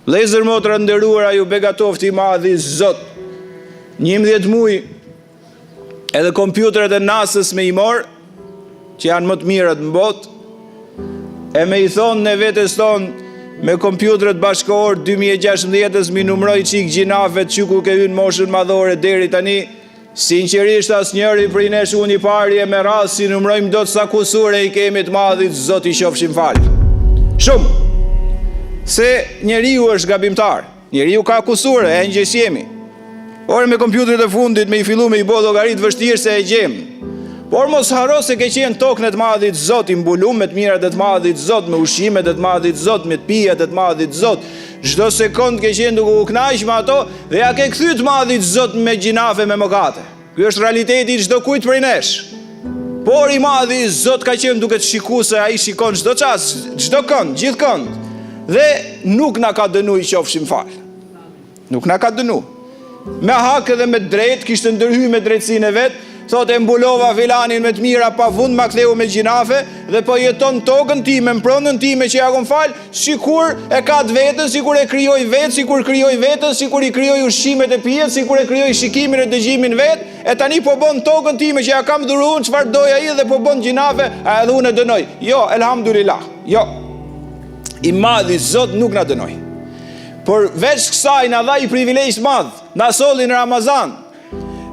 Vëllezër motra nderuara, ju begatofti i madhi Zot, 11 muaj edhe kompjuterat e NASA-s me i morë, që janë më të mirët në botë, e me i thonë në vetes tonë me kompjuterat bashkëkor 2016 mi numroj qik gjinafe që ku ke hynë moshën madhore deri tani, sinqerisht asnjëri prej nesh unë i pari e me rast si numrojmë do të sa kusure i kemi të madhit, Zot i qofshim falë. Shumë, se njeriu është gabimtar, njeriu ka kusure, e njës jemi. Por me kompjuterit e fundit me i fillu me i bo llogarit vështirë se e gjemë. Por mos haro se ke qenë tokën e të madhit Zot, i mbulum me të mirat e të madhit Zot, me ushqimet e të madhit Zot, me të pijat e të madhit Zot. Çdo sekond ke qenë duke u kënaqur me ato dhe ja ke kthy të madhit Zot me gjinafe, me mëkate. Ky është realiteti i çdo kujt prej nesh. Por i madhi Zot ka qenë duke të shikuar se ai shikon çdo çast, çdo kënd, gjithkënd. Dhe nuk na ka dënuar, i qofshim fal. Nuk na ka dënuar. Me hak edhe me drejt, kishte ndërhyr me drejtsinë e vet. Thotë e mbulova filanin me të mira pa fund, ma ktheu me gjinafe dhe po jeton tokën time, në pronën time që ja kom fal, sikur e ka të vetën, sikur e krijoi vetë, sikur krijoi vetën, sikur i krijoi ushqimet e pijet, sikur e krijoi shikimin e dëgjimin vet, e tani po bën tokën time që ja kam dhuruar çfarë doj ai dhe po bën gjinafe, a edhe unë e dënoj. Jo, elhamdulillah. Jo. I madhi Zot nuk na dënoi. Por veç kësaj na dha i privilegj të madh, na solli në Ramazan.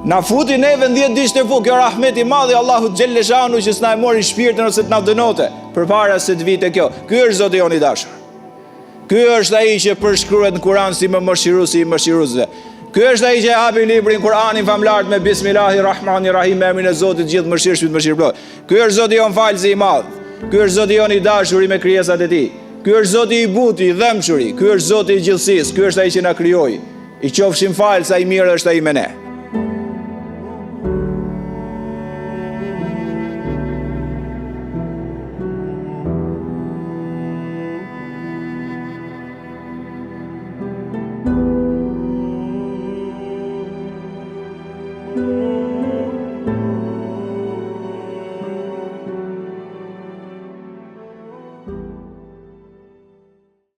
Na futi neve në 10 ditë të fut, kjo rahmet i madh i Allahut xhelle xhanu që s'na e mori shpirtin ose të na dënote përpara se të vite kjo. Ky është Zoti jon i dashur. Ky është ai që përshkruhet në Kur'an si më mëshiruesi i mëshiruesve. Ky është ai që hapi librin Kur'anin famlart me Bismillahirrahmanirrahim, me emrin e Zotit gjithë mëshirshmit mëshirëplot. Ky është Zoti jon falësi i madh. Ky është Zoti jon i dashur me krijesat e tij. Ky është Zoti i buti, i dhëmshuri. Ky është Zoti i gjithësisë. Ky është ai që na krijoi. I qofshim falë sa i mirë është ai me ne.